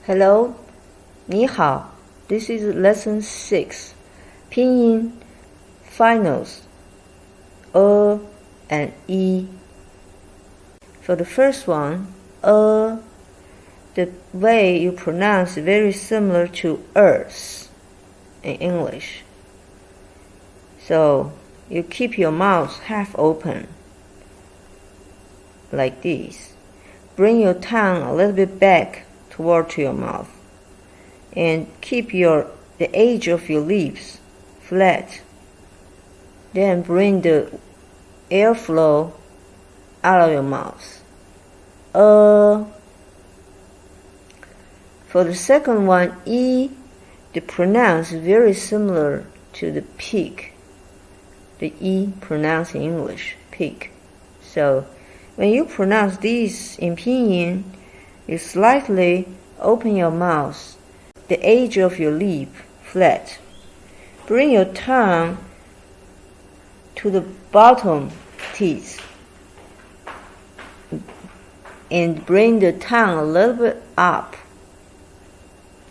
Hello, 你好. This is lesson 6, PinYin finals, and i. For the first one, the way you pronounce is very similar to earth in English. So you keep your mouth half open, like this. Bring your tongue a little bit back toward your mouth, and keep the edge of your lips flat. Then bring the airflow out of your mouth. For the second one, i, the pronounce is very similar to the pig. The i pronounced in English, pig. So when you pronounce this in Pinyin, you slightly open your mouth, the edge of your lip flat. Bring your tongue to the bottom teeth and bring the tongue a little bit up.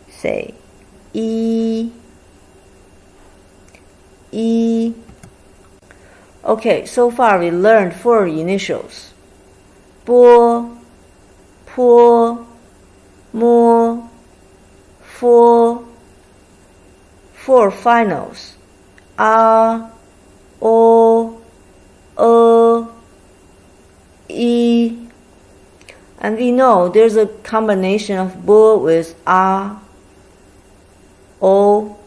Say E. Okay, so far we learned 4 initials: 波, 坡, 摸, 佛. 4 finals: a, o, i. And we know there's a combination of bo with a, o,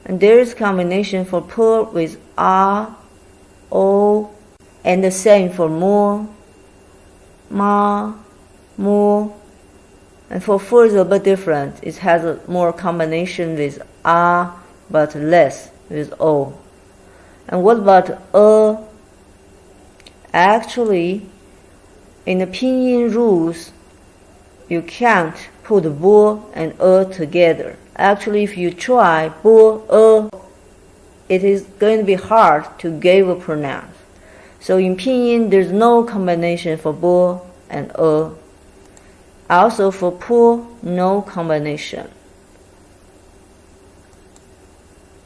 and there is combination for po with a, o, and the same for mo, ma, mo. And for fo is a bit different. It has a more combination with a, but less with o. And what about Actually, in the Pinyin rules, you can't put bo and together. Actually, if you try bo, it is going to be hard to give a pronounce. So in Pinyin, there's no combination for bo and Also for po, no combination.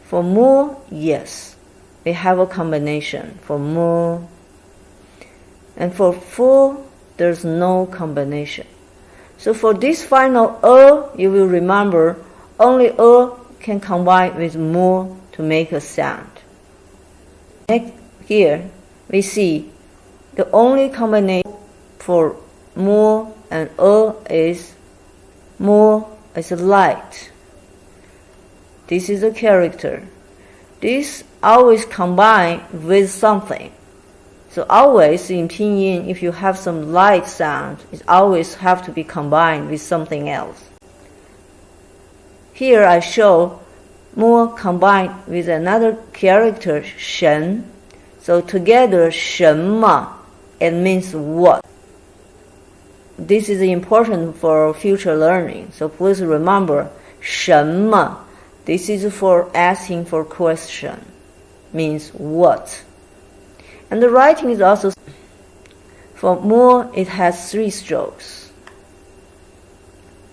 For mo, yes, we have a combination for mo. And for fo, there's no combination. So for this final you will remember only can combine with mo to make a sound. Next, here we see the only combination for mo and is mo is light. This is a character. This always combine with something. So always in Pinyin, if you have some light sound, it always have to be combined with something else. Here I show mo combined with another character, shen. So together, 什么, it means what. This is important for future learning. So please remember, 什么. This is for asking for question, means what. And the writing is also, for mo, it has 3 strokes.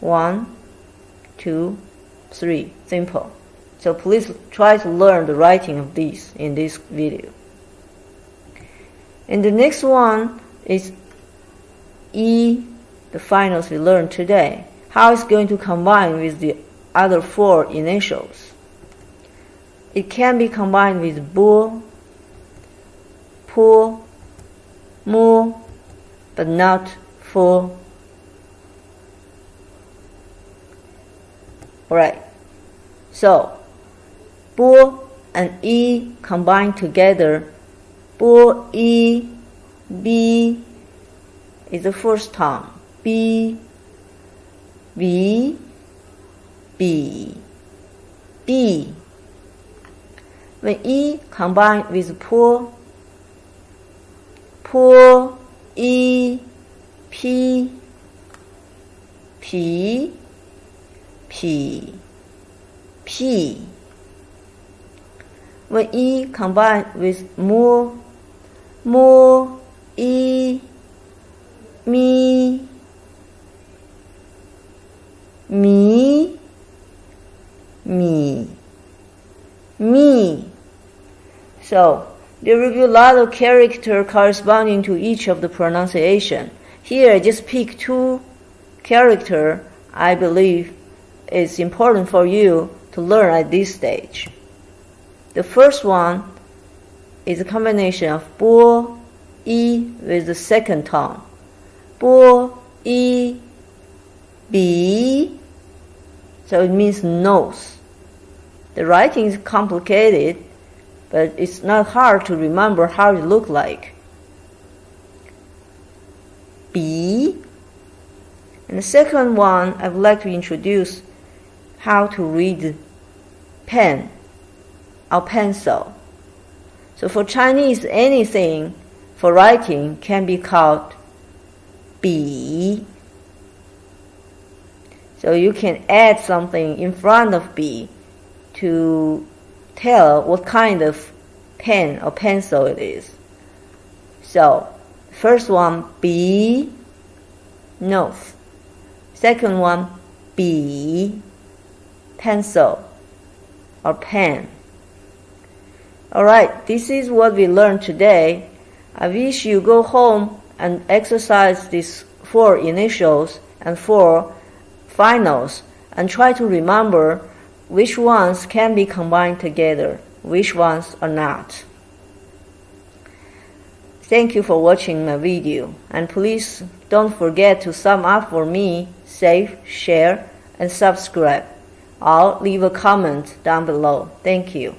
1, 2, 3, simple. So please try to learn the writing of these in this video. And the next one is i, the finals we learned today. How it's going to combine with the other 4 initials. It can be combined with bo, po, mo, but not fo. Alright, so bo and i combined together. Bo, i, b is the first tone. B, b, b, b. When i combined with po, po, i, p, p, p, p. When i combined with mo, mo, i, mi, me, me, me. So there will be a lot of characters corresponding to each of the pronunciation. Here I just pick 2 characters I believe is important for you to learn at this stage. The first one is a combination of bo, i with the second tone. Bo, i, bi. So it means nose. The writing is complicated, but it's not hard to remember how it looks like. B. And the second one, I would like to introduce how to read pen or pencil. So for Chinese, anything for writing can be called bi. So you can add something in front of bi to tell what kind of pen or pencil it is. So, first one, bi, nose. Second one, bi, pencil or pen. Alright, this is what we learned today. I wish you go home and exercise these 4 initials and 4 finals and try to remember which ones can be combined together, which ones are not. Thank you for watching my video, and please don't forget to sum up for me, save, share, and subscribe. Or leave a comment down below. Thank you.